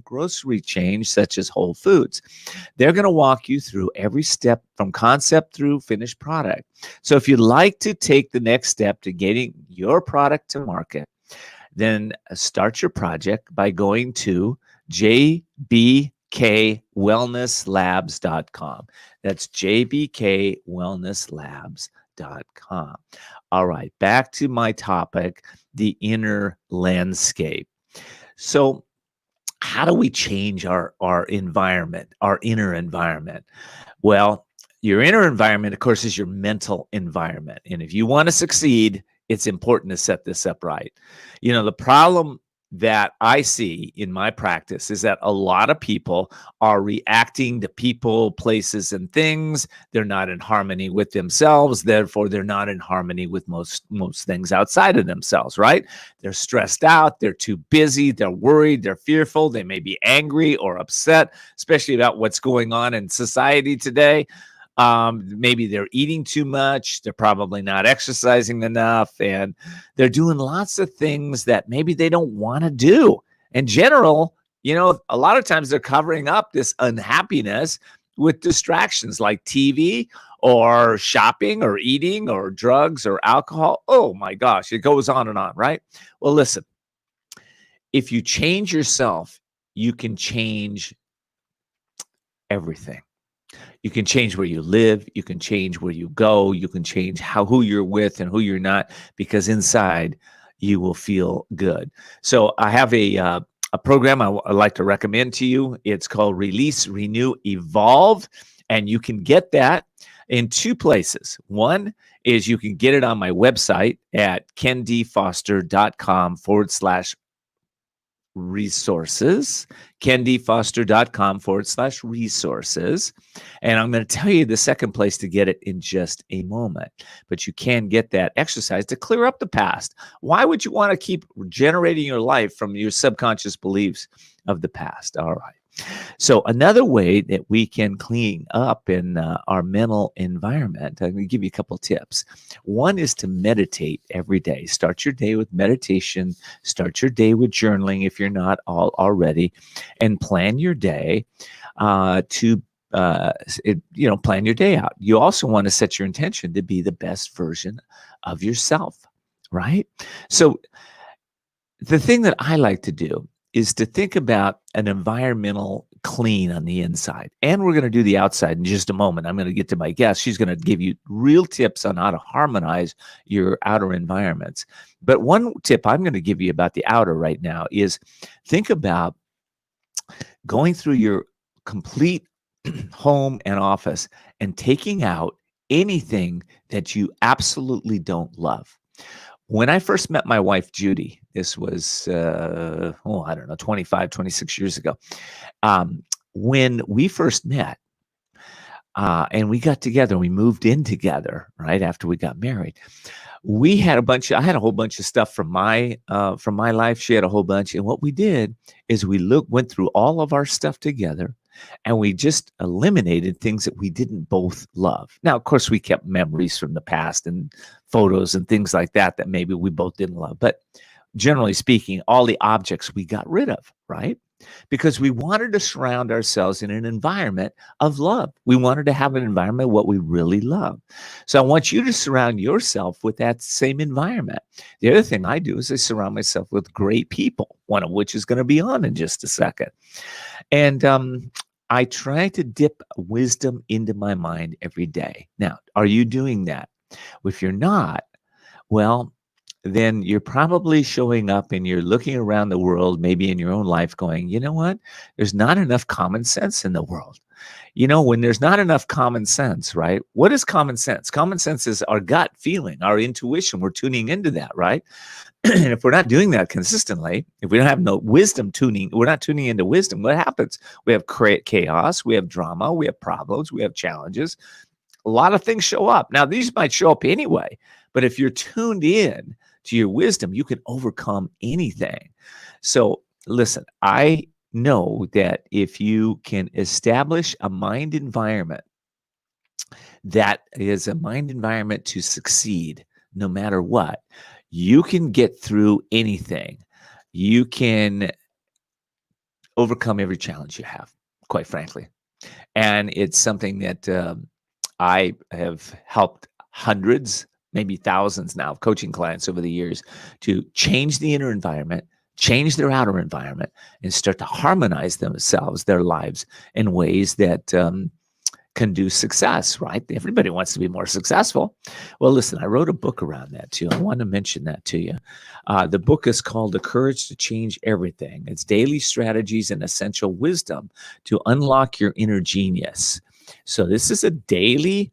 grocery chain such as Whole Foods. They're going to walk you through every step from concept through finished product. So if you'd like to take the next step to getting your product to market, then start your project by going to jbkwellnesslabs.com. That's jbkwellnesslabs.com. All right, back to my topic, the inner landscape. So how do we change our environment, our inner environment? Well, your inner environment, of course, is your mental environment. And if you want to succeed, it's important to set this up right. You know, the problem that I see in my practice is that a lot of people are reacting to people, places, and things. They're not in harmony with themselves. Therefore, they're not in harmony with most things outside of themselves, right? They're stressed out. They're too busy. They're worried. They're fearful. They may be angry or upset, especially about what's going on in society today. Maybe they're eating too much. They're probably not exercising enough, and they're doing lots of things that maybe they don't want to do. In general, you know, a lot of times they're covering up this unhappiness with distractions like TV or shopping or eating or drugs or alcohol. Oh my gosh, it goes on, right? Well, listen, if you change yourself, you can change everything. You can change where you live. You can change where you go. You can change who you're with and who you're not, because inside you will feel good. So I have a program I'd like to recommend to you. It's called Release, Renew, Evolve. And you can get that in two places. One is you can get it on my website at kendfoster.com/resources, kendfoster.com/resources. And I'm going to tell you the second place to get it in just a moment. But you can get that exercise to clear up the past. Why would you want to keep generating your life from your subconscious beliefs of the past? All right. So another way that we can clean up in our mental environment, I'm going to give you a couple tips. One is to meditate every day. Start your day with meditation. Start your day with journaling if you're not already, and plan your day plan your day out. You also want to set your intention to be the best version of yourself, right? So the thing that I like to do is to think about an environmental clean on the inside. And we're going to do the outside in just a moment. I'm going to get to my guest. She's going to give you real tips on how to harmonize your outer environments. But one tip I'm going to give you about the outer right now is think about going through your complete home and office and taking out anything that you absolutely don't love. When I first met my wife, Judy, this was, 25, 26 years ago. When we first met and we got together, we moved in together right after we got married. I had a whole bunch of stuff from my life. She had a whole bunch. And what we did is went through all of our stuff together, and we just eliminated things that we didn't both love. Now, of course, we kept memories from the past and photos and things like that maybe we both didn't love. But generally speaking, all the objects we got rid of, right? Because we wanted to surround ourselves in an environment of love. We wanted to have an environment of what we really love. So I want you to surround yourself with that same environment. The other thing I do is I surround myself with great people, one of which is going to be on in just a second. And I try to dip wisdom into my mind every day. Now, are you doing that? If you're not, well, then you're probably showing up and you're looking around the world, maybe in your own life going, you know what? There's not enough common sense in the world. You know, when there's not enough common sense, right? What is common sense? Common sense is our gut feeling, our intuition. We're tuning into that, right? And if we're not doing that consistently, if we don't have no wisdom tuning, we're not tuning into wisdom, what happens? We have chaos, we have drama, we have problems, we have challenges. A lot of things show up. Now, these might show up anyway, but if you're tuned in to your wisdom, you can overcome anything. So listen, I know that if you can establish a mind environment that is a mind environment to succeed no matter what, you can get through anything. You can overcome every challenge you have, quite frankly. And it's something that I have helped hundreds, maybe thousands now of coaching clients over the years to change the inner environment, change their outer environment, and start to harmonize themselves, their lives in ways that conduce success, right? Everybody wants to be more successful. Well, listen, I wrote a book around that too. I want to mention that to you. The book is called The Courage to Change Everything. It's daily strategies and essential wisdom to unlock your inner genius. So this is a daily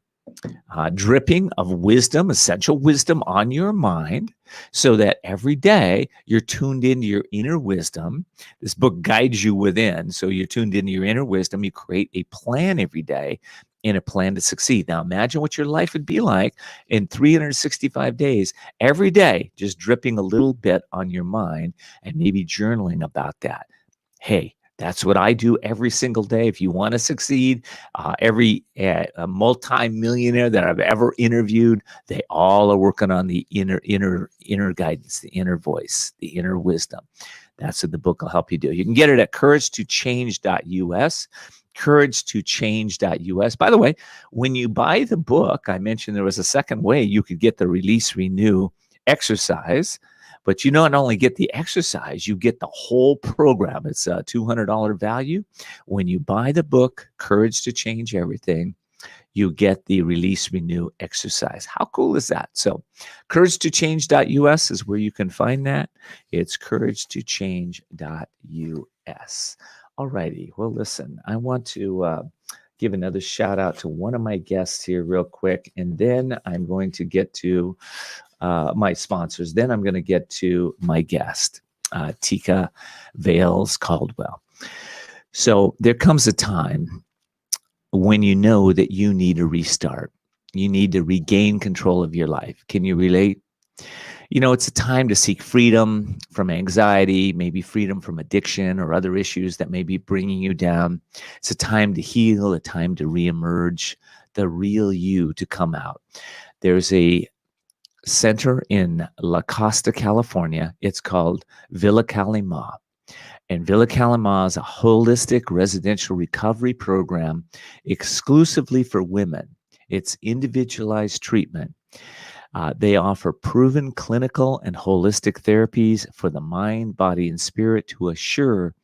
dripping of wisdom, essential wisdom on your mind, so that every day you're tuned into your inner wisdom. This book guides you within. So you're tuned into your inner wisdom. You create a plan every day and a plan to succeed. Now imagine what your life would be like in 365 days, every day, just dripping a little bit on your mind and maybe journaling about that. Hey, that's what I do every single day. If you want to succeed, every multi-millionaire that I've ever interviewed, they all are working on the inner guidance, the inner voice, the inner wisdom. That's what the book will help you do. You can get it at couragetochange.us. couragetochange.us. By the way, when you buy the book, I mentioned there was a second way you could get the Release Renew exercise. But you not only get the exercise, you get the whole program. It's a $200 value. When you buy the book, Courage to Change Everything, you get the Release Renew exercise. How cool is that? So couragetochange.us is where you can find that. It's couragetochange.us. All righty. Well, listen, I want to give another shout out to one of my guests here real quick, and then I'm going to get to my sponsors. Then I'm going to get to my guest, Tika Vales Caldwell. So there comes a time when you know that you need a restart. You need to regain control of your life. Can you relate? You know, it's a time to seek freedom from anxiety, maybe freedom from addiction or other issues that may be bringing you down. It's a time to heal, a time to reemerge, the real you to come out. There's a center in La Costa, California. It's called Villa Calima. And Villa Calima is a holistic residential recovery program exclusively for women. It's individualized treatment. They offer proven clinical and holistic therapies for the mind, body, and spirit to assure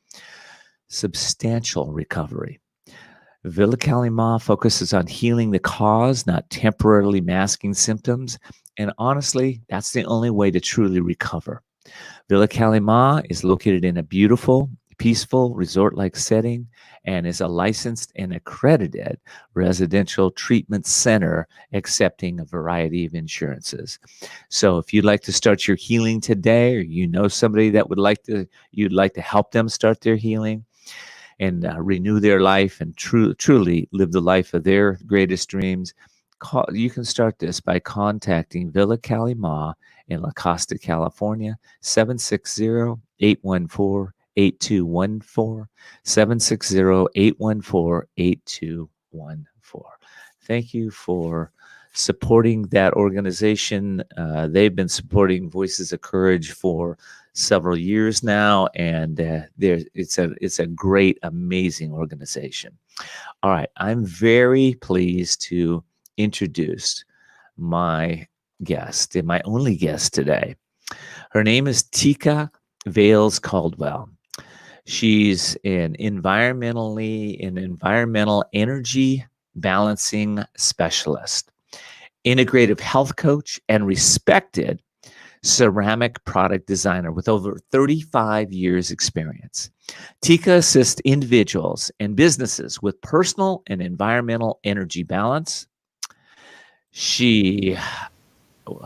substantial recovery. Villa Calima focuses on healing the cause, not temporarily masking symptoms. And honestly, that's the only way to truly recover. Villa Calima is located in a beautiful, peaceful, resort-like setting and is a licensed and accredited residential treatment center accepting a variety of insurances. So if you'd like to start your healing today, or you know somebody that you'd like to help them start their healing and renew their life and truly live the life of their greatest dreams, you can start this by contacting Villa Calima in La Costa, California, 760-814-8214, 760-814-8214. Thank you for supporting that organization. They've been supporting Voices of Courage for several years now, and it's a great, amazing organization. All right, I'm very pleased to introduce my guest, and my only guest today. Her name is Tika Vales Caldwell. She's an environmental energy balancing specialist, integrative health coach, and respected ceramic product designer with over 35 years experience. Tika assists individuals and businesses with personal and environmental energy balance.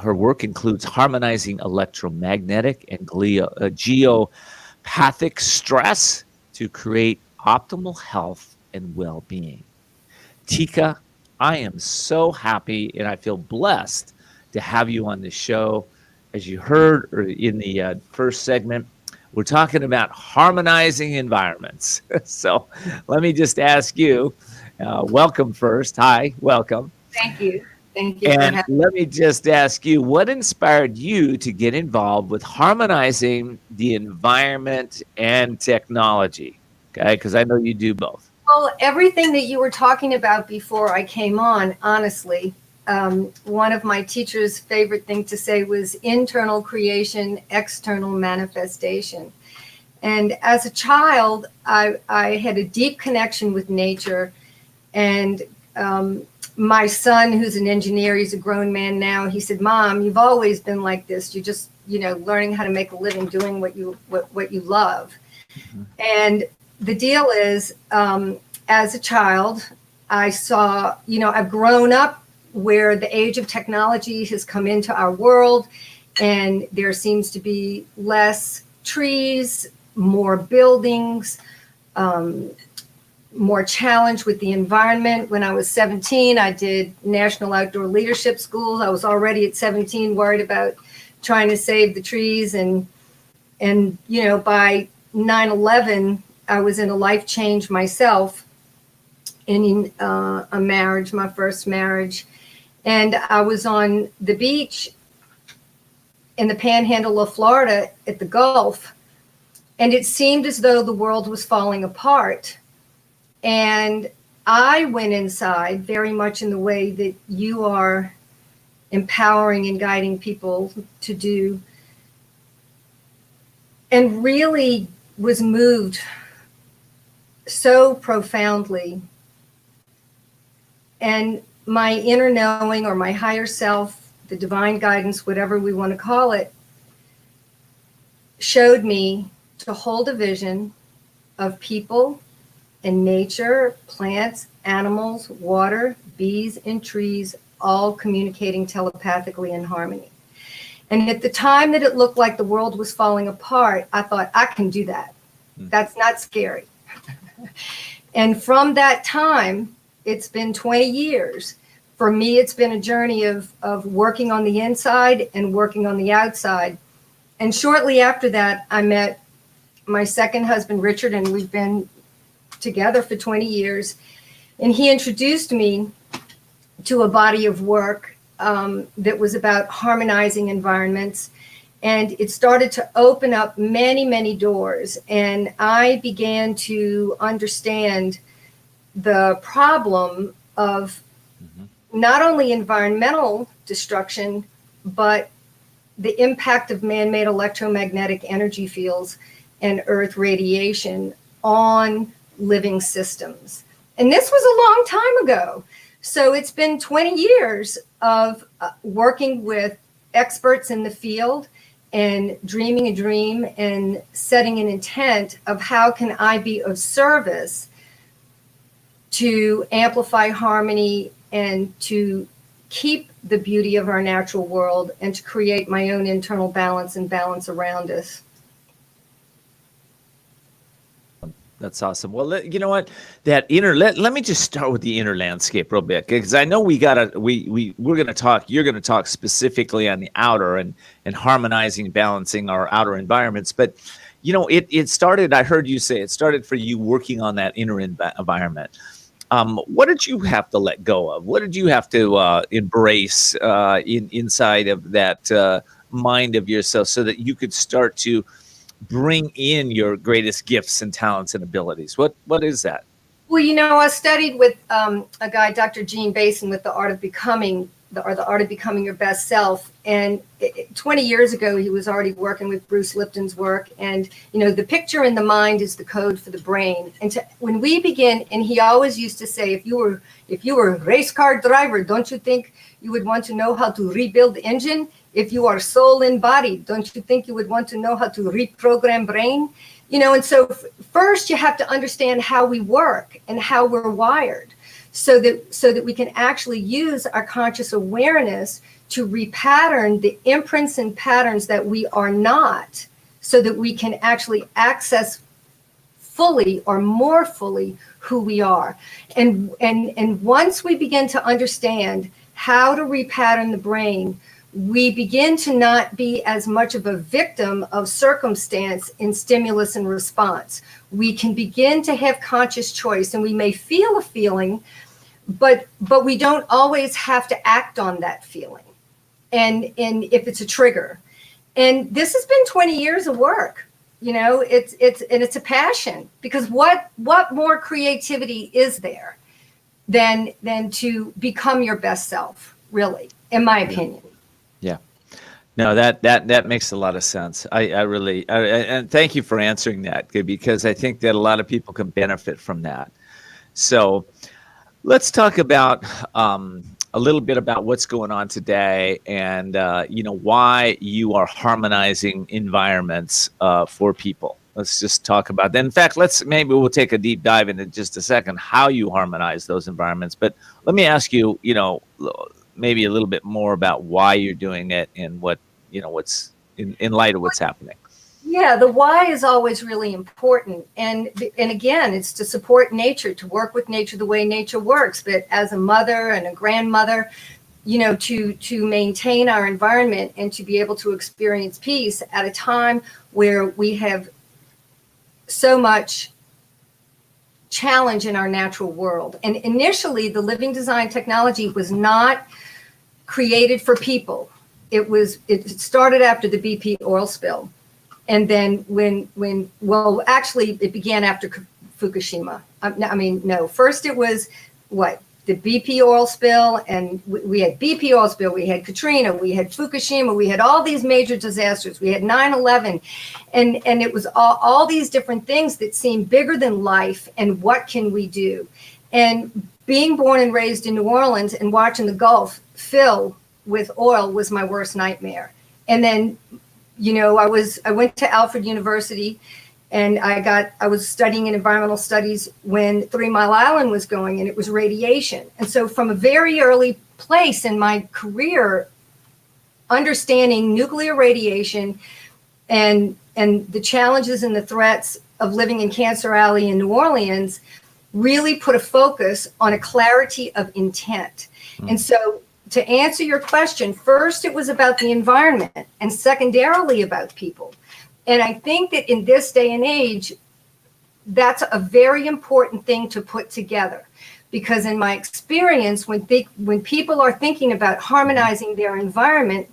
Her work includes harmonizing electromagnetic and geopathic stress to create optimal health and well-being. Tika, I am so happy and I feel blessed to have you on the show. As you heard in the first segment, we're talking about harmonizing environments. So let me just ask you, welcome first. Hi, welcome. Thank you. Thank you. And let me just ask you, what inspired you to get involved with harmonizing the environment and technology? Okay, because I know you do both. Well, everything that you were talking about before I came on, honestly, one of my teacher's favorite thing to say was internal creation, external manifestation. And as a child, I had a deep connection with nature. And my son, who's an engineer, he's a grown man now, he said, "Mom, you've always been like this. You're just, learning how to make a living doing what you love." Mhm. And the deal is, as a child, I saw, I've grown up where the age of technology has come into our world, and there seems to be less trees, more buildings, um, more challenge with the environment. When I was 17, I did National Outdoor Leadership Schools. I was already at 17 worried about trying to save the trees, and by 9/11, I was in a life change myself in a marriage, my first marriage. And I was on the beach in the panhandle of Florida at the Gulf. And it seemed as though the world was falling apart. And I went inside very much in the way that you are empowering and guiding people to do, and really was moved so profoundly. And my inner knowing, or my higher self, the divine guidance, whatever we want to call it, showed me to hold a vision of people and nature, plants, animals, water, bees, and trees, all communicating telepathically in harmony. And at the time that it looked like the world was falling apart, I thought, I can do that. That's not scary. And from that time, it's been 20 years. For me, it's been a journey of working on the inside and working on the outside. And shortly after that, I met my second husband, Richard, and we've been together for 20 years. And he introduced me to a body of work that was about harmonizing environments. And it started to open up many, many doors. And I began to understand the problem of not only environmental destruction, but the impact of man-made electromagnetic energy fields and earth radiation on living systems. And this was a long time ago. So it's been 20 years of working with experts in the field and dreaming a dream and setting an intent of how can I be of service to amplify harmony and to keep the beauty of our natural world and to create my own internal balance and balance around us. That's awesome. Well, you know what? That inner let me just start with the inner landscape real bit, because I know we're gonna talk. You're gonna talk specifically on the outer and harmonizing, balancing our outer environments. But it started. I heard you say it started for you working on that inner environment. What did you have to let go of? What did you have to embrace inside of that mind of yourself, so that you could start to bring in your greatest gifts and talents and abilities? What is that? Well, I studied with a guy, Dr. Gene Basin, with the art of becoming, the art of becoming your best self. And 20 years ago, he was already working with Bruce Lipton's work. And the picture in the mind is the code for the brain. And when we begin, and he always used to say, if you were a race car driver, don't you think you would want to know how to rebuild the engine? If you are soul in body, don't you think you would want to know how to reprogram brain? And so first you have to understand how we work and how we're wired, so that we can actually use our conscious awareness to repattern the imprints and patterns that we are not, so that we can actually access fully or more fully who we are. And once we begin to understand how to repattern the brain, we begin to not be as much of a victim of circumstance in stimulus and response. We can begin to have conscious choice, and we may feel a feeling, but we don't always have to act on that feeling. And if it's a trigger. And this has been 20 years of work. it's a passion, because what more creativity is there than to become your best self, really, in my opinion. Yeah. No, that makes a lot of sense. I really, and thank you for answering that, because I think that a lot of people can benefit from that. So let's talk about a little bit about what's going on today, and why you are harmonizing environments for people. Let's just talk about that. In fact, maybe we'll take a deep dive into just a second how you harmonize those environments. But let me ask you, maybe a little bit more about why you're doing it and what's in light of what's happening. Yeah, the why is always really important. And again, it's to support nature, to work with nature the way nature works. But as a mother and a grandmother, to maintain our environment and to be able to experience peace at a time where we have so much challenge in our natural world. And initially, the living design technology was not created for people. It started after the BP oil spill. And then actually it began after Fukushima. First it was the BP oil spill, and we had BP oil spill, we had Katrina, we had Fukushima, we had all these major disasters, we had 9/11, and it was all these different things that seemed bigger than life, and what can we do? And being born and raised in New Orleans and watching the Gulf fill with oil was my worst nightmare. And then I went to Alfred University, and I was studying in environmental studies when 3 Mile Island was going, and it was radiation. And so from a very early place in my career, understanding nuclear radiation and the challenges and the threats of living in Cancer Alley in New Orleans really put a focus on a clarity of intent. And so, to answer your question, first it was about the environment, and secondarily about people. And I think that in this day and age, that's a very important thing to put together, because in my experience, when people are thinking about harmonizing their environment,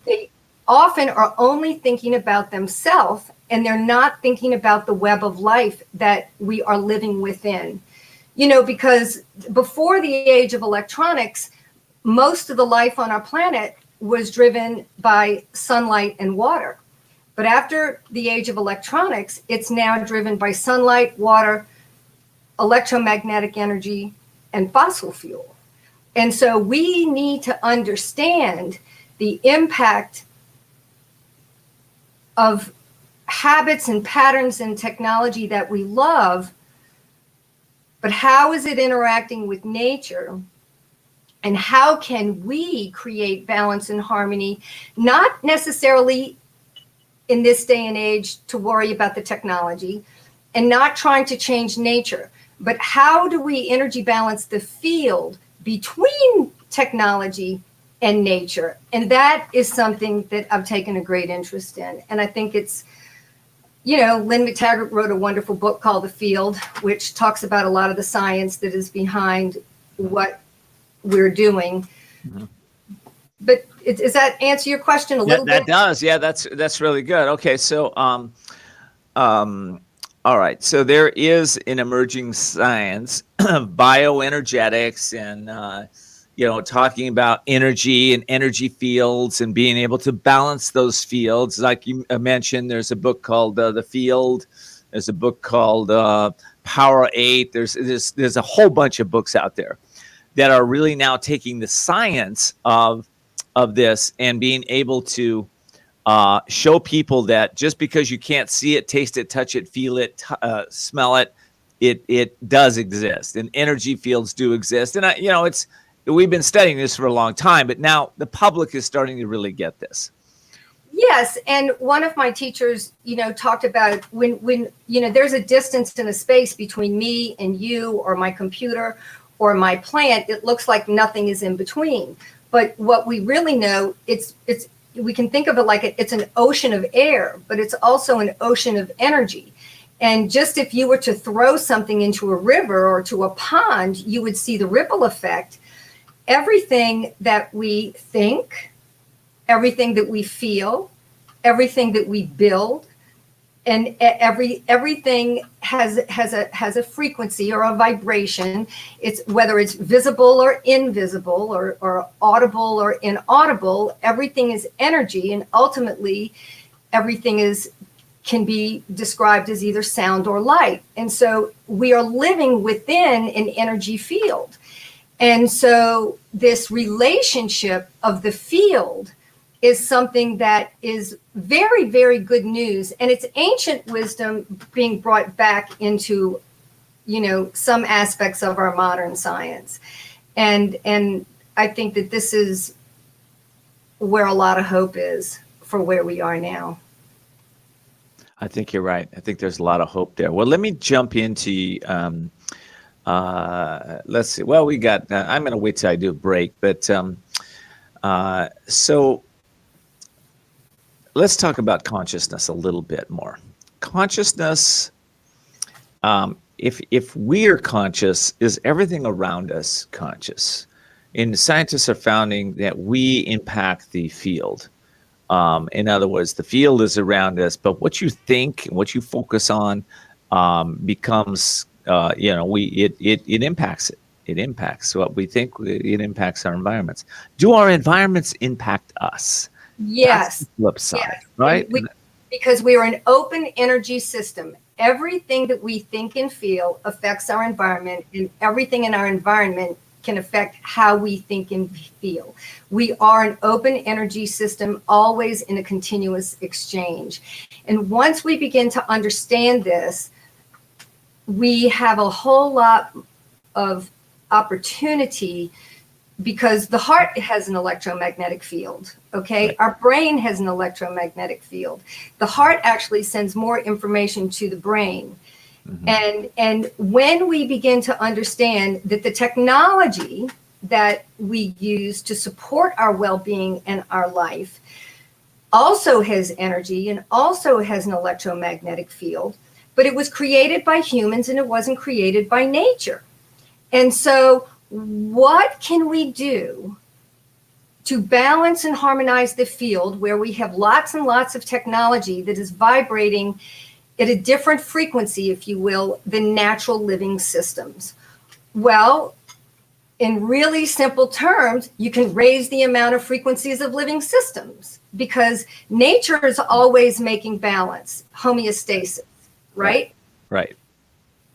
they often are only thinking about themselves, and they're not thinking about the web of life that we are living within. Because before the age of electronics, most of the life on our planet was driven by sunlight and water. But after the age of electronics, it's now driven by sunlight, water, electromagnetic energy, and fossil fuel. And so we need to understand the impact of habits and patterns and technology that we love, but how is it interacting with nature? And how can we create balance and harmony, not necessarily in this day and age to worry about the technology and not trying to change nature, but how do we energy balance the field between technology and nature? And that is something that I've taken a great interest in. And I think it's, Lynn McTaggart wrote a wonderful book called The Field, which talks about a lot of the science that is behind what we're doing. But does that answer your question a little bit? That does. Yeah, that's really good. Okay, so all right. So there is an emerging science of bioenergetics, and talking about energy and energy fields and being able to balance those fields. Like you mentioned, there's a book called The Field. There's a book called Power 8. There's a whole bunch of books out there that are really now taking the science of this and being able to show people that just because you can't see it, taste it, touch it, feel it, smell it, it does exist, and energy fields do exist. And we've been studying this for a long time, but now the public is starting to really get this. Yes, and one of my teachers, talked about when there's a distance and a space between me and you, or my computer, or my plant, it looks like nothing is in between. But what we really know, we can think of it like it's an ocean of air, but it's also an ocean of energy. And just if you were to throw something into a river or to a pond, you would see the ripple effect. Everything that we think, everything that we feel, everything that we build, and everything has a frequency or a vibration. It's whether it's visible or invisible, or audible or inaudible, everything is energy, and ultimately everything can be described as either sound or light. And so we are living within an energy field. And so this relationship of the field is something that is very, very good news. And it's ancient wisdom being brought back into, some aspects of our modern science. And I think that this is where a lot of hope is for where we are now. I think you're right. I think there's a lot of hope there. Well, let me jump into, let's see. Well, we got, I'm going to wait till I do a break, but so let's talk about consciousness a little bit more. Consciousness, if we are conscious, is everything around us conscious? And scientists are finding that we impact the field. In other words, the field is around us, but what you think and what you focus on becomes, it impacts it. It impacts what we think. It impacts our environments. Do our environments impact us? Yes. That's the flip side, yes. right? Because we are an open energy system. Everything that we think and feel affects our environment, and everything in our environment can affect how we think and feel. We are an open energy system, always in a continuous exchange. And once we begin to understand this, we have a whole lot of opportunity, because the heart has an electromagnetic field, okay? Right. Our brain has an electromagnetic field. The heart actually sends more information to the brain. Mm-hmm. And when we begin to understand that the technology that we use to support our well-being and our life also has energy and also has an electromagnetic field, but it was created by humans and it wasn't created by nature. And so what can we do to balance and harmonize the field where we have lots and lots of technology that is vibrating at a different frequency, if you will, than natural living systems? Well, in really simple terms, you can raise the amount of frequencies of living systems, because nature is always making balance, homeostasis, right? Right.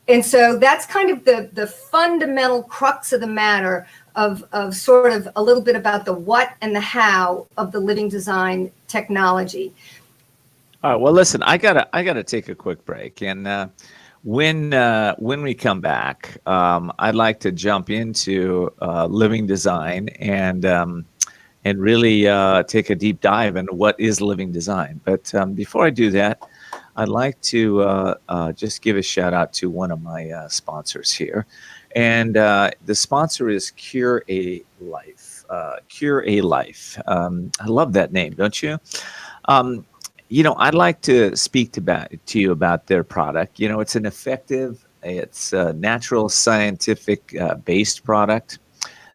And so that's kind of the fundamental crux of the matter of sort of a little bit about the what and the how of the living design technology. All right. Well, listen, I gotta take a quick break, and when we come back, I'd like to jump into living design and really take a deep dive into what is living design. But before I do that, I'd like to just give a shout out to one of my sponsors here, and the sponsor is Cure a Life. Cure a Life. I love that name, don't you? I'd like to speak to you about their product. It's an effective, it's a natural scientific based product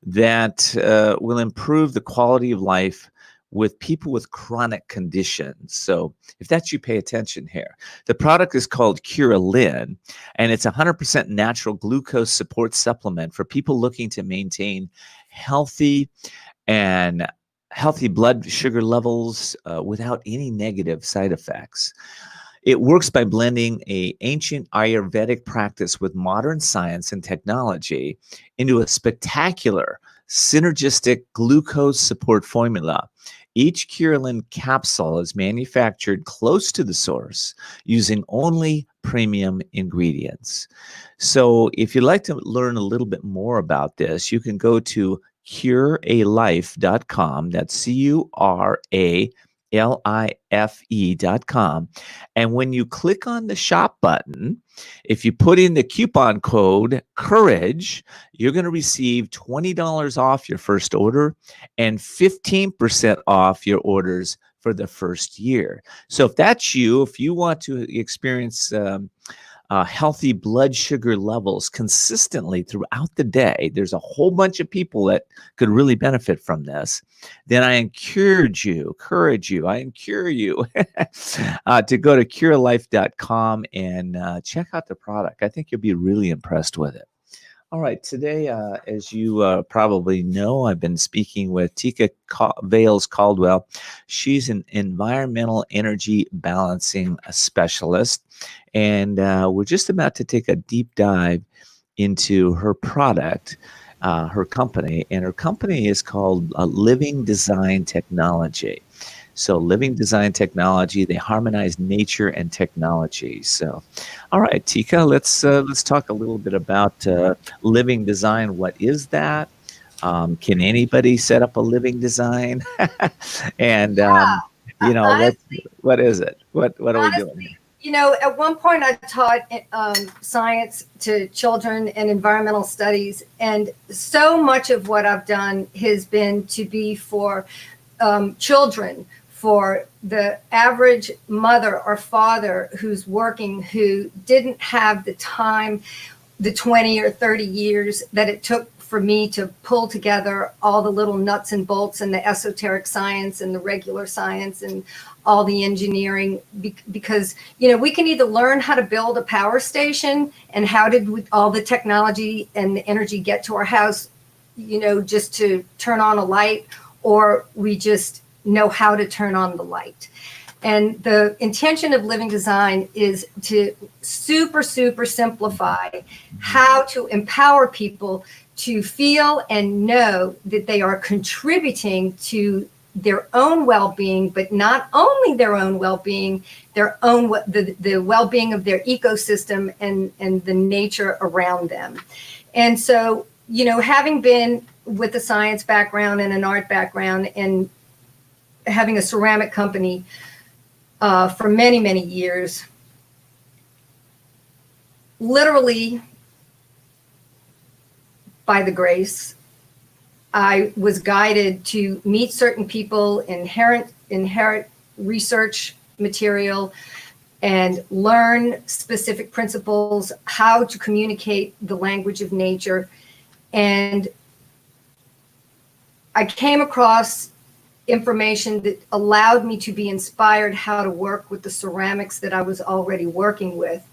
that will improve the quality of life with people with chronic conditions. So if that's you, pay attention here. The product is called Curalin, and it's 100% natural glucose support supplement for people looking to maintain healthy blood sugar levels without any negative side effects. It works by blending an ancient Ayurvedic practice with modern science and technology into a spectacular synergistic glucose support formula. Each Curalin capsule is manufactured close to the source using only premium ingredients. So if you'd like to learn a little bit more about this, you can go to curealife.com. That's CURALIFE.com. And when you click on the shop button, if you put in the coupon code COURAGE, you're going to receive $20 off your first order and 15% off your orders for the first year. So if that's you, if you want to experience healthy blood sugar levels consistently throughout the day, there's a whole bunch of people that could really benefit from this, then I encourage you, to go to curelife.com and check out the product. I think you'll be really impressed with it. All right, today, as you probably know, I've been speaking with Tika Vales Caldwell. She's an environmental energy balancing specialist, and we're just about to take a deep dive into her product, her company, and her company is called Living Design Technology. So Living Design Technology, they harmonize nature and technology. So, all right, Tika, let's talk a little bit about living design. What is that? Can anybody set up a living design? And let's. Honestly, What is it? What are we doing here? honestly, at one point I taught science to children and environmental studies, and so much of what I've done has been to be for children, for the average mother or father who's working, who didn't have the time, the 20 or 30 years that it took for me to pull together all the little nuts and bolts and the esoteric science and the regular science and all the engineering, because we can either learn how to build a power station and how did all the technology and the energy get to our house, just to turn on a light, or we just know how to turn on the light. And the intention of Living Design is to super simplify how to empower people to feel and know that they are contributing to their own well-being, but not only their own well-being, the well-being of their ecosystem and the nature around them. And so, having been with a science background and an art background and having a ceramic company for many years, literally by the grace, I was guided to meet certain people, inherit research material, and learn specific principles, how to communicate the language of nature. And I came across information that allowed me to be inspired how to work with the ceramics that I was already working with.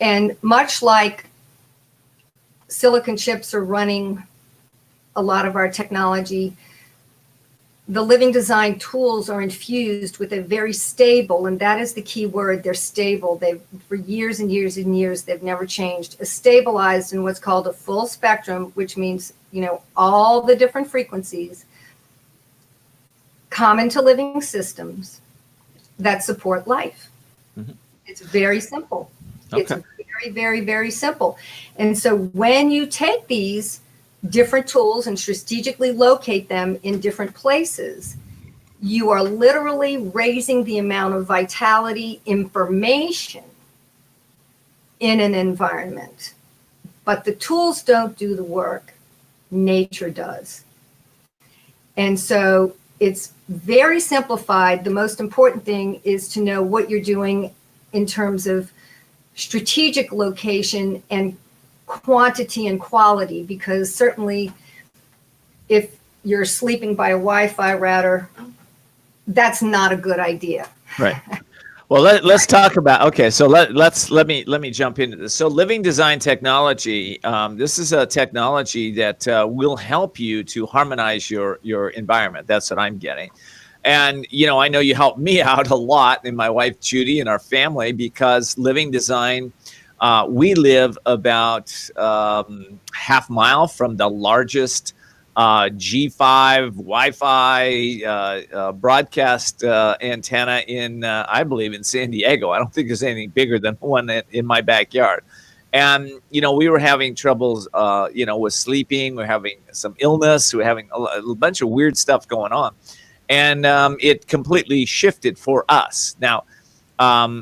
And much like silicon chips are running a lot of our technology, the Living Design tools are infused with a very stable, and that is the key word, they're stable. They've, for years and years and years, they've never changed, stabilized in what's called a full spectrum, which means, all the different frequencies common to living systems that support life. Mm-hmm. It's very simple. Okay. It's very simple. And so when you take these different tools and strategically locate them in different places, you are literally raising the amount of vitality, information in an environment. But the tools don't do the work. Nature does. And so it's very simplified. The most important thing is to know what you're doing in terms of strategic location and quantity and quality, because certainly if you're sleeping by a Wi-Fi router, that's not a good idea. Right. Well, let's talk about, okay, so let me jump into this. So Living Design Technology, this is a technology that will help you to harmonize your environment. That's what I'm getting. And, I know you helped me out a lot, and my wife, Judy, and our family, because Living Design, we live about half mile from the largest G5 Wi-Fi broadcast antenna in, I believe, in San Diego. I don't think there's anything bigger than one in my backyard. And, we were having troubles, with sleeping. We're having some illness. We're having a bunch of weird stuff going on. And it completely shifted for us. Now,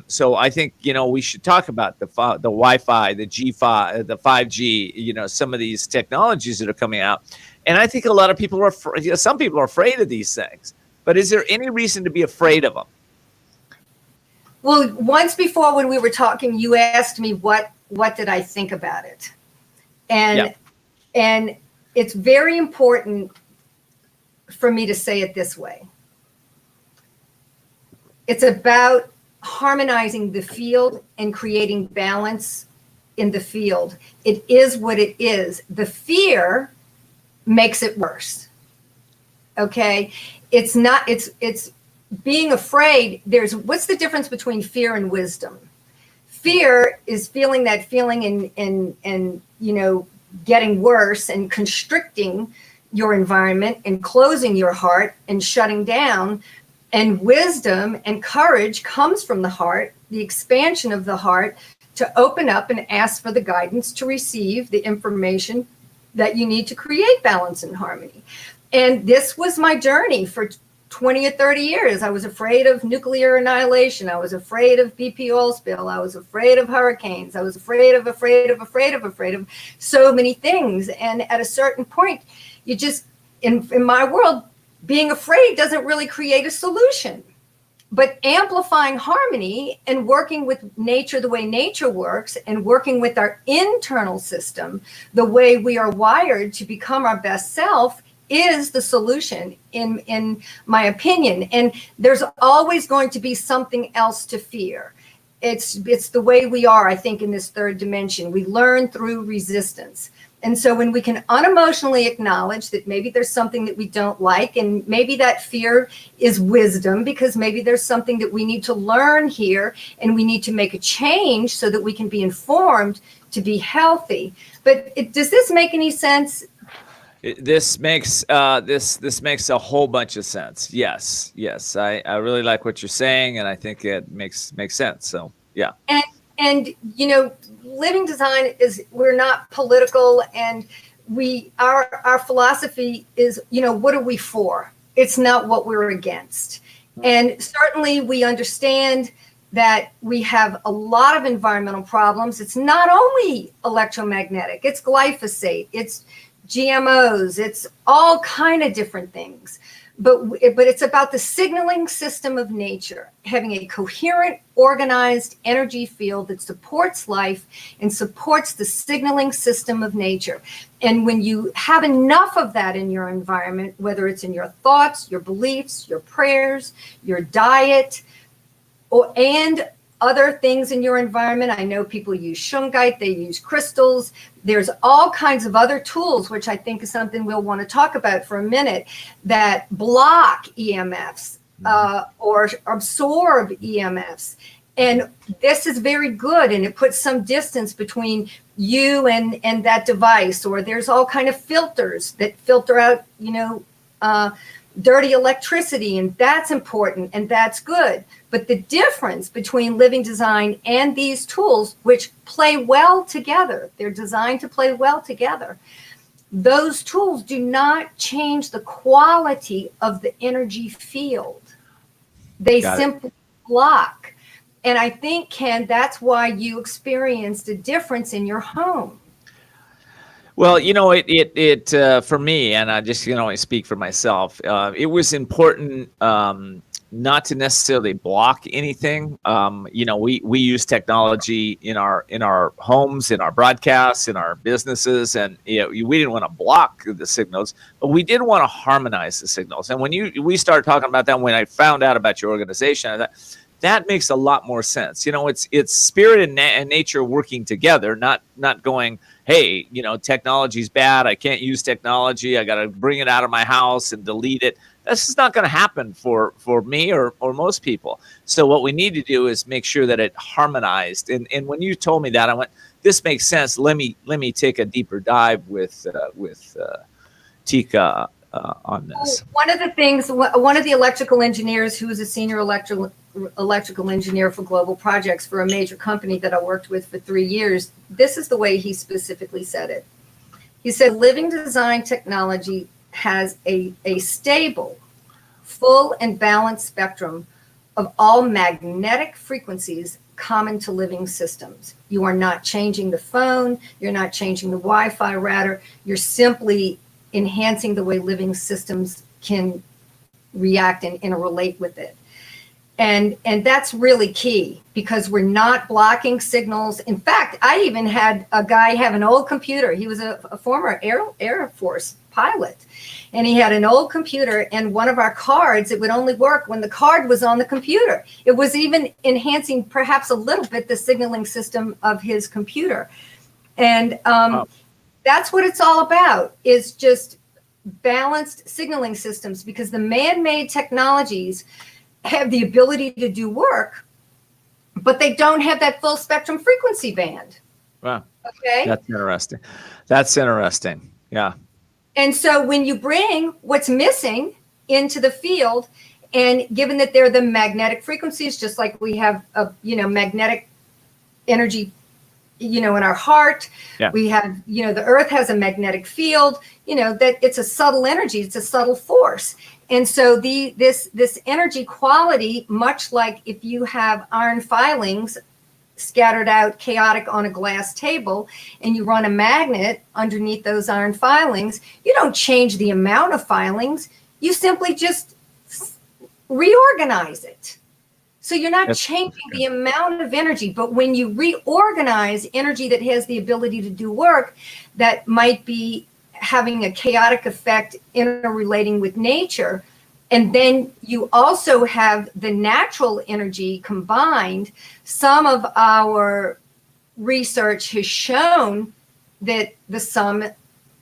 so I think, we should talk about the Wi-Fi, the G5, the 5G, some of these technologies that are coming out. And I think a lot of people are some people are afraid of these things. But is there any reason to be afraid of them? Well, once before when we were talking, you asked me what did I think about it, and and it's very important for me to say it this way. It's about harmonizing the field and creating balance in the field. It is what it is. The fear makes it worse. Okay? It's not, it's being afraid. What's the difference between fear and wisdom? Fear is feeling that feeling and getting worse and constricting your environment and closing your heart and shutting down. And wisdom and courage comes from the heart, the expansion of the heart, to open up and ask for the guidance to receive the information that you need to create balance and harmony. And this was my journey for 20 or 30 years. I was afraid of nuclear annihilation. I was afraid of BP oil spill. I was afraid of hurricanes. I was afraid of so many things. And at a certain point, you just, in my world, being afraid doesn't really create a solution. But amplifying harmony and working with nature the way nature works and working with our internal system, the way we are wired to become our best self, is the solution, in my opinion. And there's always going to be something else to fear. It's the way we are, I think, in this third dimension. We learn through resistance. And so when we can unemotionally acknowledge that maybe there's something that we don't like, and maybe that fear is wisdom, because maybe there's something that we need to learn here and we need to make a change so that we can be informed to be healthy. But does this make any sense? This makes this makes a whole bunch of sense. Yes. I really like what you're saying, and I think it makes sense. So yeah. And living design is, we're not political, and our philosophy is, what are we for? It's not what we're against. And certainly we understand that we have a lot of environmental problems. It's not only electromagnetic, it's glyphosate, it's GMOs, it's all kind of different things. But it's about the signaling system of nature, having a coherent, organized energy field that supports life and supports the signaling system of nature. And when you have enough of that in your environment, whether it's in your thoughts, your beliefs, your prayers, your diet, and other things in your environment. I know people use shungite, they use crystals. There's all kinds of other tools, which I think is something we'll want to talk about for a minute, that block EMFs or absorb EMFs. And this is very good, and it puts some distance between you and that device. Or there's all kind of filters that filter out, dirty electricity, and that's important and that's good. But the difference between living design and these tools, which play well together, they're designed to play well together. Those tools do not change the quality of the energy field. They simply block. And I think, Ken, that's why you experienced a difference in your home. Well, it for me, and I just can only speak for myself. It was important not to necessarily block anything. We use technology in our homes, in our broadcasts, in our businesses, and we didn't want to block the signals, but we did want to harmonize the signals. And when we started talking about that, when I found out about your organization, I thought that makes a lot more sense. It's spirit and nature working together, not going, hey, technology's bad, I can't use technology, I got to bring it out of my house and delete it. This is not going to happen for me or most people. So what we need to do is make sure that it harmonized. And when you told me that, I went, this makes sense. Let me take a deeper dive with Tika on this. One of the things, one of the electrical engineers who was a senior electrical engineer for global projects for a major company that I worked with for 3 years, this is the way he specifically said it. He said, living design technology has a stable, full and balanced spectrum of all magnetic frequencies common to living systems. You are not changing the phone, you're not changing the Wi-Fi router, you're simply enhancing the way living systems can react and interrelate with it. And that's really key, because we're not blocking signals. In fact, I even had a guy have an old computer. He was a former Air Force pilot, and he had an old computer, and one of our cards, it would only work when the card was on the computer. It was even enhancing perhaps a little bit the signaling system of his computer. And that's what it's all about, is just balanced signaling systems, because the man-made technologies have the ability to do work, but they don't have that full spectrum frequency band. Wow. Okay. That's interesting. That's interesting. Yeah. And so when you bring what's missing into the field, and given that they're the magnetic frequencies, just like we have magnetic energy, in our heart, we have, the earth has a magnetic field, that it's a subtle energy, it's a subtle force. And so this energy quality, much like if you have iron filings scattered out chaotic on a glass table, and you run a magnet underneath those iron filings, you don't change the amount of filings, you simply just reorganize it. So you're not changing the amount of energy, but when you reorganize energy that has the ability to do work, that might be having a chaotic effect interrelating with nature, and then you also have the natural energy combined, some of our research has shown that the sum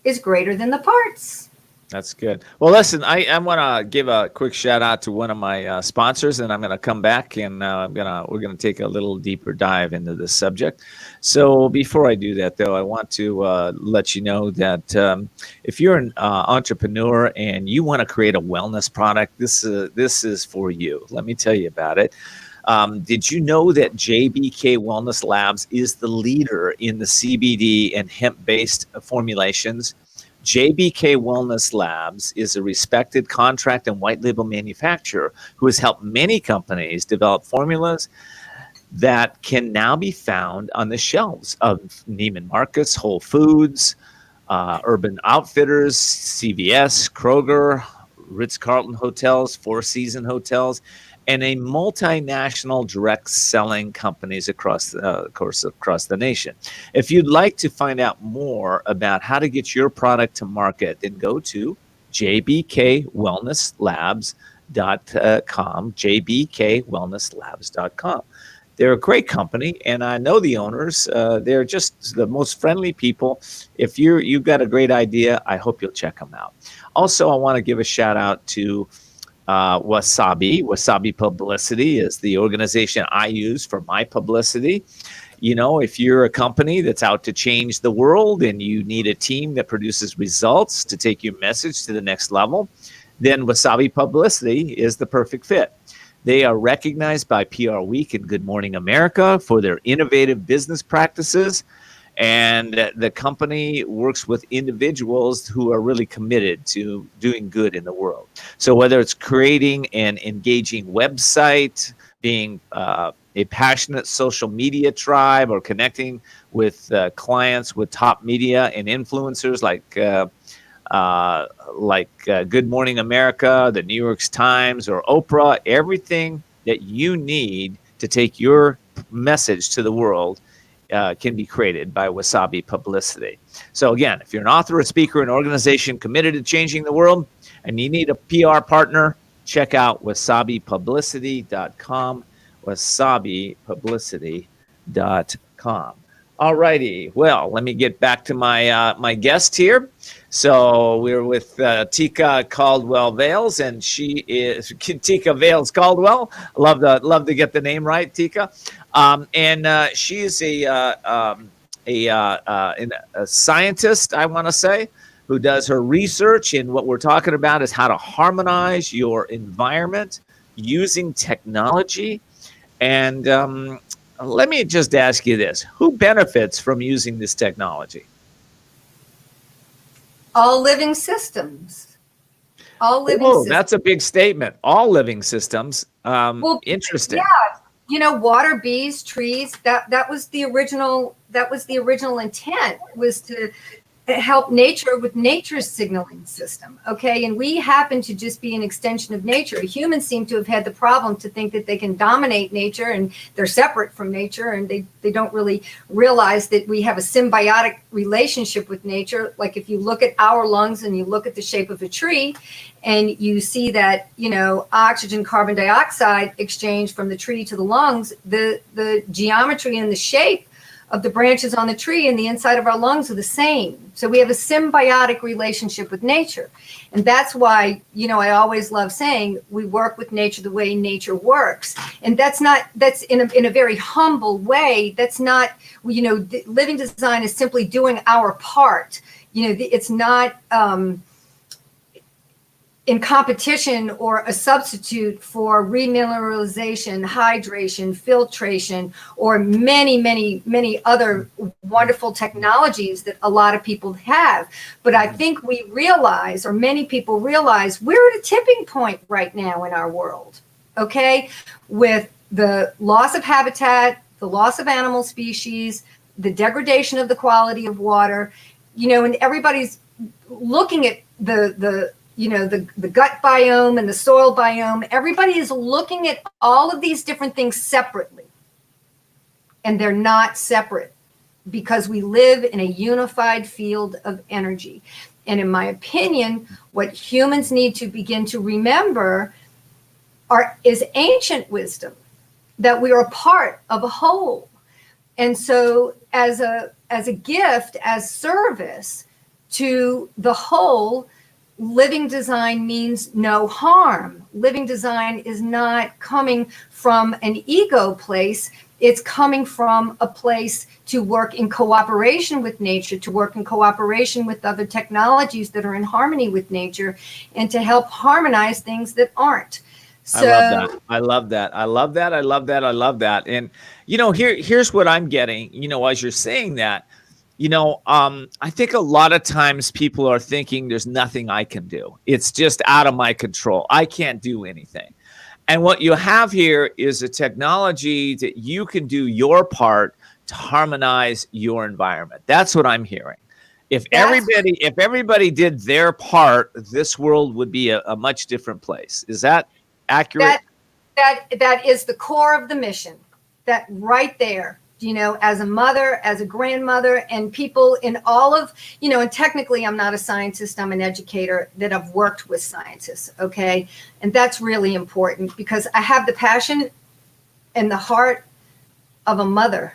is greater than the parts. That's good. Well, listen, I want to give a quick shout out to one of my sponsors, and I'm going to come back and we're going to take a little deeper dive into this subject. So before I do that, though, I want to let you know that if you're an entrepreneur and you want to create a wellness product, this is for you. Let me tell you about it. Did you know that JBK Wellness Labs is the leader in the CBD and hemp-based formulations? JBK Wellness Labs is a respected contract and white label manufacturer who has helped many companies develop formulas that can now be found on the shelves of Neiman Marcus, Whole Foods, Urban Outfitters, CVS, Kroger, Ritz-Carlton hotels, Four Seasons hotels, and a multinational direct selling companies across the nation. If you'd like to find out more about how to get your product to market, then go to jbkwellnesslabs.com, jbkwellnesslabs.com. They're a great company, and I know the owners. They're just the most friendly people. If you've got a great idea, I hope you'll check them out. Also, I want to give a shout out to Wasabi. Wasabi Publicity is the organization I use for my publicity. If you're a company that's out to change the world and you need a team that produces results to take your message to the next level, then Wasabi Publicity is the perfect fit. They are recognized by PR Week and Good Morning America for their innovative business practices. And the company works with individuals who are really committed to doing good in the world. So whether it's creating an engaging website, being a passionate social media tribe, or connecting with clients with top media and influencers like Good Morning America, the New York Times, or Oprah, everything that you need to take your message to the world can be created by Wasabi Publicity. So again, if you're an author, a speaker, an organization committed to changing the world, and you need a PR partner, check out wasabipublicity.com, wasabipublicity.com. All righty. Well, let me get back to my guest here. So we're with Tika Caldwell Vales, and she is Tika Vales Caldwell. Love to get the name right, Tika. And she is a scientist, I want to say, who does her research. And what we're talking about is how to harmonize your environment using technology. And let me just ask you this: who benefits from using this technology? All living systems. All living systems. That's a big statement. All living systems. Interesting. Yeah, water, bees, trees. That was the original intent, was to help nature with nature's signaling system. Okay. And we happen to just be an extension of nature. Humans seem to have had the problem to think that they can dominate nature and they're separate from nature, and they don't really realize that we have a symbiotic relationship with nature. Like if you look at our lungs and you look at the shape of a tree and you see that, oxygen, carbon dioxide exchange from the tree to the lungs, the geometry and the shape of the branches on the tree and the inside of our lungs are the same. So we have a symbiotic relationship with nature. And that's why, I always love saying we work with nature the way nature works. And that's in a very humble way. That's not, living design is simply doing our part. It's not in competition or a substitute for remineralization, hydration, filtration, or many, many, many other wonderful technologies that a lot of people have. But I think we realize, or many people realize, we're at a tipping point right now in our world, okay? With the loss of habitat, the loss of animal species, the degradation of the quality of water, and everybody's looking at the gut biome and the soil biome. Everybody is looking at all of these different things separately. And they're not separate because we live in a unified field of energy. And in my opinion, what humans need to begin to remember is ancient wisdom, that we are a part of a whole. And so as a gift, as service to the whole, living design means no harm. Living design is not coming from an ego place. It's coming from a place to work in cooperation with nature, to work in cooperation with other technologies that are in harmony with nature, and to help harmonize things that aren't. So, I love that. And, here's what I'm getting, as you're saying that. I think a lot of times people are thinking there's nothing I can do. It's just out of my control. I can't do anything. And what you have here is a technology that you can do your part to harmonize your environment. That's what I'm hearing. If everybody did their part, this world would be a much different place. Is that accurate? That is the core of the mission. That right there. As a mother, as a grandmother, and people in all of, and technically I'm not a scientist, I'm an educator that I've worked with scientists, okay? And that's really important because I have the passion and the heart of a mother,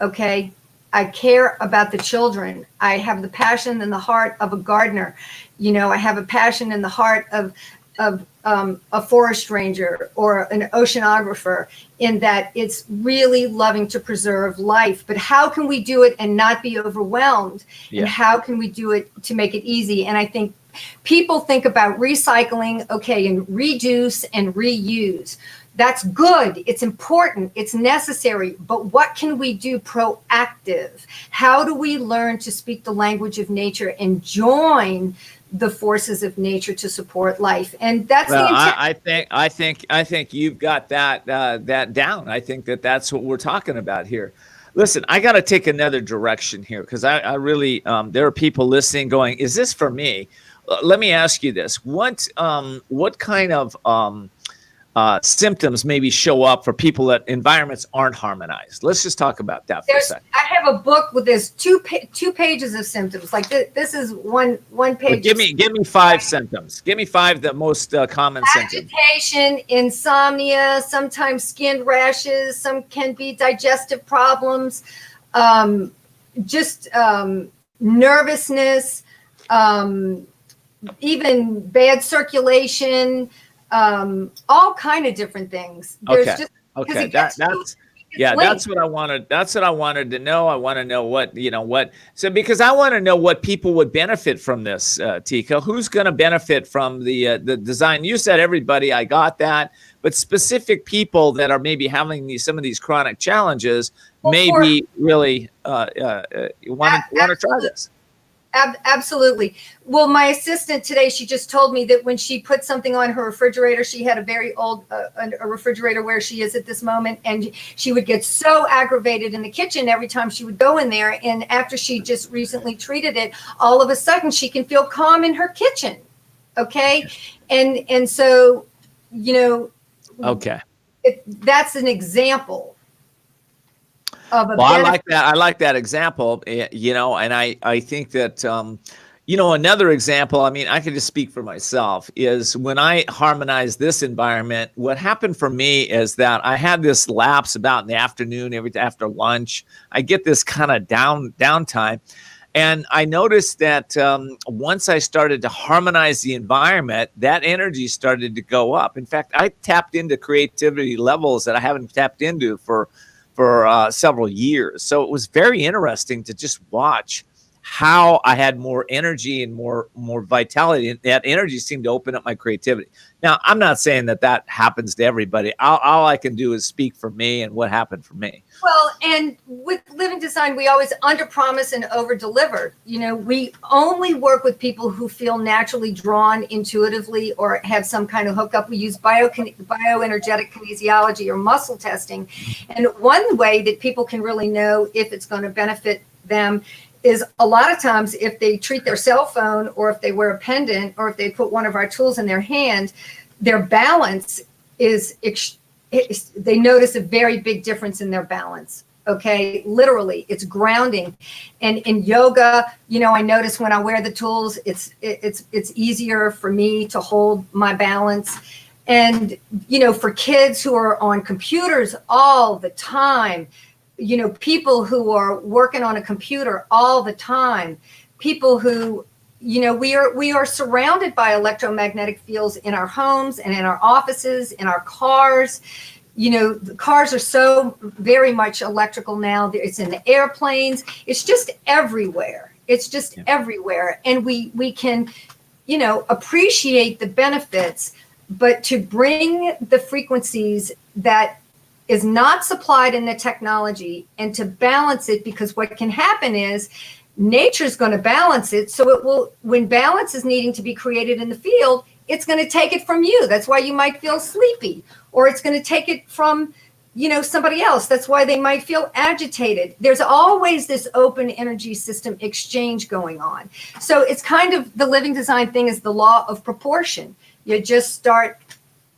okay? I care about the children. I have the passion and the heart of a gardener. I have a passion and the heart of a forest ranger or an oceanographer, in that it's really loving to preserve life. But how can we do it and not be overwhelmed? Yeah. And how can we do it to make it easy? And I think people think about recycling, okay, and reduce and reuse. That's good. It's important. It's necessary. But what can we do proactive? How do we learn to speak the language of nature and join the forces of nature to support life? And that's the intent. I think you've got that down. I think that's what we're talking about here. Listen, I got to take another direction here because I really there are people listening going, is this for me? Let me ask you this: what kind of symptoms maybe show up for people that environments aren't harmonized? Let's just talk about that for a second. I have a book with this two pages of symptoms. Like this is one page. Well, give me 5 symptoms. Give me 5 the most common symptoms. Agitation, insomnia, sometimes skin rashes. Some can be digestive problems, nervousness, even bad circulation. All kind of different things. There's that's what I wanted. That's what I wanted to know. I want to know because I want to know what people would benefit from this, Tika. Who's going to benefit from the design? You said everybody. I got that, but specific people that are maybe having some of these chronic challenges, maybe really want to try this. Absolutely. Well, my assistant today, she just told me that when she put something on her refrigerator, she had a very old a refrigerator where she is at this moment, and she would get so aggravated in the kitchen every time she would go in there. And after she just recently treated it, all of a sudden she can feel calm in her kitchen. Okay, and so, you know, Okay. that's an example of a Well, I benefit. like that. I like that example, and I think that, another example, I mean, I can just speak for myself, is when I harmonized this environment, what happened for me is that I had this lapse about in the afternoon, after lunch. I get this kind of downtime. And I noticed that once I started to harmonize the environment, that energy started to go up. In fact, I tapped into creativity levels that I haven't tapped into for several years. So it was very interesting to just watch how I had more energy and more vitality, and that energy seemed to open up my creativity. Now, I'm not saying that happens to everybody. All I can do is speak for me and what happened for me. Well, and with living design, we always under promise and over deliver. You know, we only work with people who feel naturally drawn intuitively or have some kind of hookup. We use bioenergetic kinesiology or muscle testing. And one way that people can really know if it's going to benefit them is a lot of times if they treat their cell phone, or if they wear a pendant, or if they put one of our tools in their hand, their balance is they notice a very big difference in their balance. Okay, literally, it's grounding. And in yoga, I notice when I wear the tools, it's easier for me to hold my balance. And for kids who are on computers all the time, people who are working on a computer all the time, people who, we are surrounded by electromagnetic fields in our homes and in our offices, in our cars. The cars are so very much electrical now. It's in the airplanes. It's just everywhere. It's just everywhere. And we can, appreciate the benefits, but to bring the frequencies that is not supplied in the technology and to balance it, because what can happen is nature's going to balance it. So it will, when balance is needing to be created in the field, it's going to take it from you. That's why you might feel sleepy, or it's going to take it from, somebody else. That's why they might feel agitated. There's always this open energy system exchange going on. So it's kind of, the living design thing is the law of proportion. You just start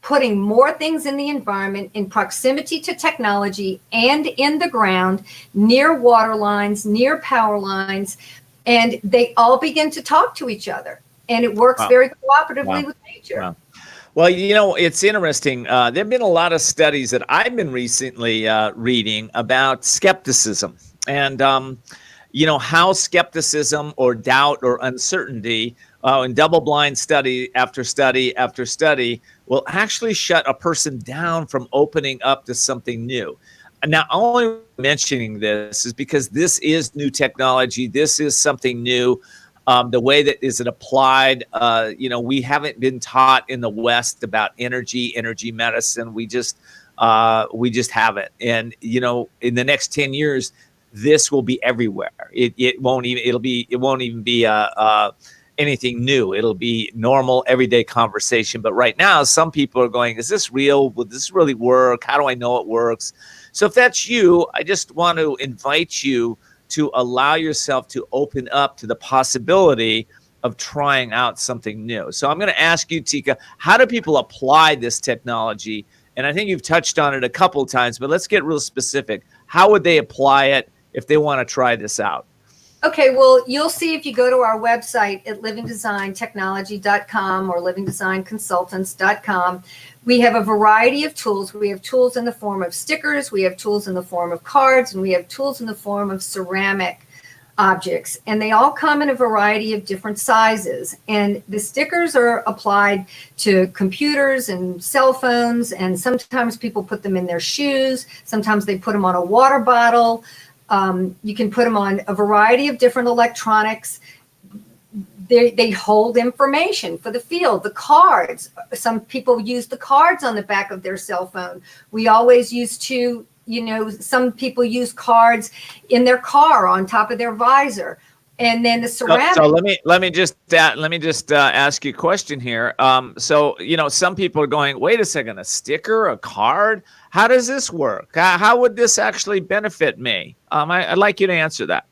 putting more things in the environment in proximity to technology and in the ground, near water lines, near power lines, and they all begin to talk to each other. And it works very cooperatively with nature. Wow. Well, it's interesting. There have been a lot of studies that I've been recently reading about skepticism and, how skepticism or doubt or uncertainty in double-blind study after study after study will actually shut a person down from opening up to something new. And now, only mentioning this is because this is new technology. This is something new. The way that is it applied, we haven't been taught in the West about energy medicine. We just haven't. And, in the next 10 years, this will be everywhere. It won't even be anything new. It'll be normal, everyday conversation. But right now, some people are going, is this real? Will this really work? How do I know it works? So if that's you, I just want to invite you to allow yourself to open up to the possibility of trying out something new. So I'm going to ask you, Tika, how do people apply this technology? And I think you've touched on it a couple of times, but let's get real specific. How would they apply it if they want to try this out? Okay, well, you'll see if you go to our website at livingdesigntechnology.com or livingdesignconsultants.com. We have a variety of tools. We have tools in the form of stickers, we have tools in the form of cards, and we have tools in the form of ceramic objects. And they all come in a variety of different sizes. And the stickers are applied to computers and cell phones, and sometimes people put them in their shoes. Sometimes they put them on a water bottle. You can put them on a variety of different electronics. They hold information for the field. The cards, some people use the cards on the back of their cell phone. We always used to, some people use cards in their car on top of their visor. And then the So ceramic. let me just ask you a question here. So some people are going, wait a second, a sticker, a card. How does this work? How would this actually benefit me? I'd like you to answer that.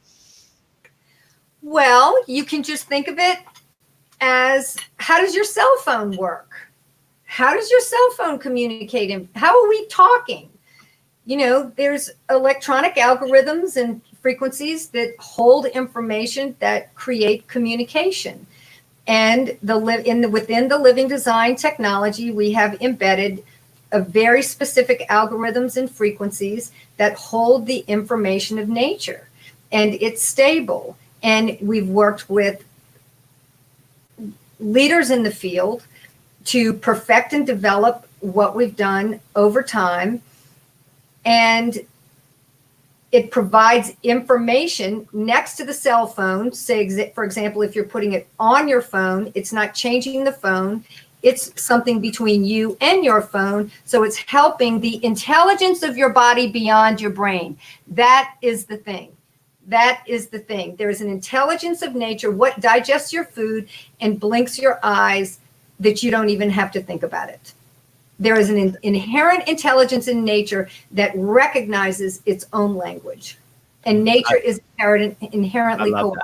Well, you can just think of it as, how does your cell phone work? How does your cell phone communicate? And how are we talking? There's electronic algorithms and frequencies that hold information that create communication. And within the living design technology, we have embedded a very specific algorithms and frequencies that hold the information of nature, and it's stable. And we've worked with leaders in the field to perfect and develop what we've done over time. And it provides information next to the cell phone. Say, for example, if you're putting it on your phone, it's not changing the phone. It's something between you and your phone. So it's helping the intelligence of your body beyond your brain. That is the thing. That is the thing. There is an intelligence of nature, what digests your food and blinks your eyes, that you don't even have to think about it. There is an inherent intelligence in nature that recognizes its own language. And nature is inherently cool.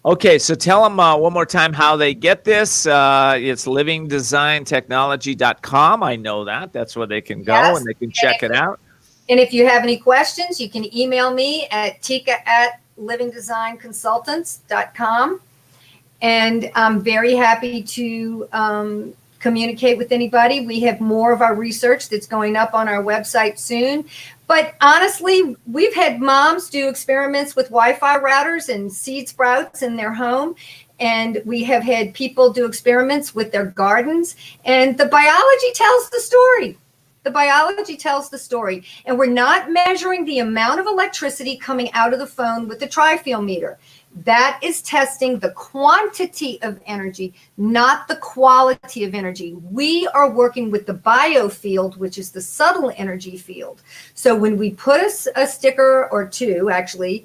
Okay, so tell them one more time how they get this. It's livingdesigntechnology.com. I know that. That's where they can go, yes, and they can check it out. And if you have any questions, you can email me at tika@livingdesignconsultants.com. And I'm very happy to communicate with anybody. We have more of our research that's going up on our website soon. But honestly, we've had moms do experiments with Wi-Fi routers and seed sprouts in their home. And we have had people do experiments with their gardens. And the biology tells the story. The biology tells the story. And we're not measuring the amount of electricity coming out of the phone with the tri-field meter. That is testing the quantity of energy, not the quality of energy. We are working with the biofield, which is the subtle energy field. So when we put a sticker or two, actually,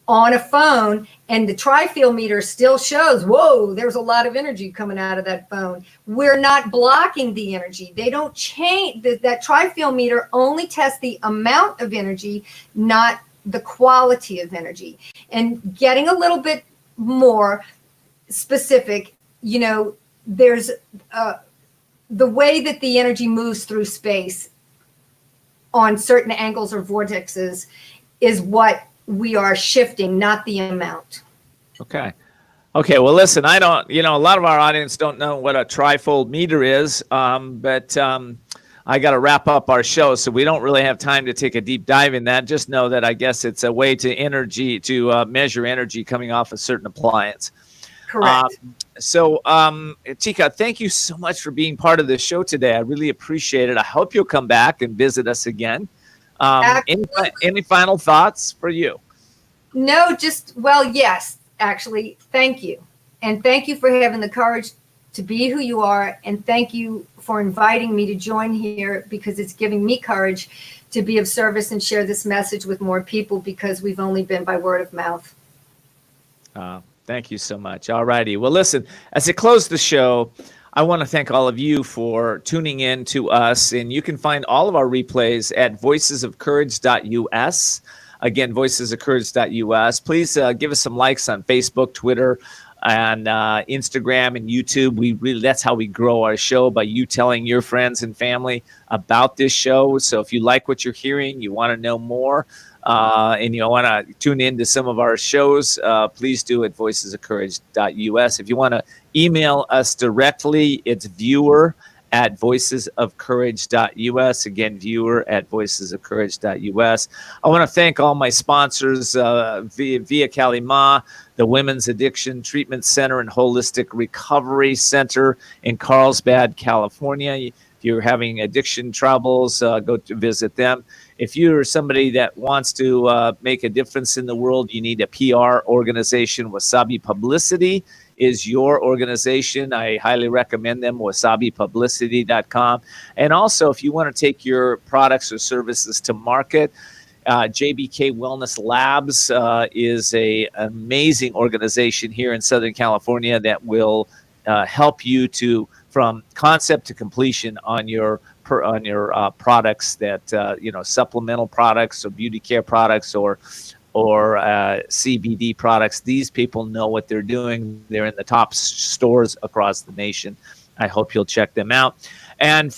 on a phone, and the tri-field meter still shows, whoa, there's a lot of energy coming out of that phone. We're not blocking the energy. They don't change. That tri-field meter only tests the amount of energy, not the quality of energy. And getting a little bit more specific, there's the way that the energy moves through space on certain angles or vortexes is what we are shifting, not the amount. Okay. Well, listen, I don't, a lot of our audience don't know what a trifold meter is, but I got to wrap up our show, so we don't really have time to take a deep dive in that. Just know that I guess it's a way to measure energy coming off a certain appliance. Correct. Tika, thank you so much for being part of the show today. I really appreciate it. I hope you'll come back and visit us again. Any final thoughts for you? No, yes, actually, thank you. And thank you for having the courage to be who you are. And thank you for inviting me to join here, because it's giving me courage to be of service and share this message with more people, because we've only been by word of mouth. Thank you so much. All righty. Well, listen, as I close the show, I want to thank all of you for tuning in to us. And you can find all of our replays at voicesofcourage.us. Again, voicesofcourage.us. Please give us some likes on Facebook, Twitter, and Instagram and YouTube. That's how we grow our show, by you telling your friends and family about this show. So if you like what you're hearing, you want to know more, and you want to tune in to some of our shows, please do at voicesofcourage.us. If you want to email us directly, it's viewer@voicesofcourage.us. Again, viewer@voicesofcourage.us. I want to thank all my sponsors, Via Kalima, the Women's Addiction Treatment Center and Holistic Recovery Center in Carlsbad, California. If you're having addiction troubles, go to visit them. If you're somebody that wants to make a difference in the world, you need a PR organization. Wasabi Publicity is your organization. I highly recommend them, wasabipublicity.com. And also, if you want to take your products or services to market, JBK Wellness Labs is an amazing organization here in Southern California that will help you to from concept to completion on your products that supplemental products or beauty care products or CBD products. These people know what they're doing. They're in the top stores across the nation. I hope you'll check them out. And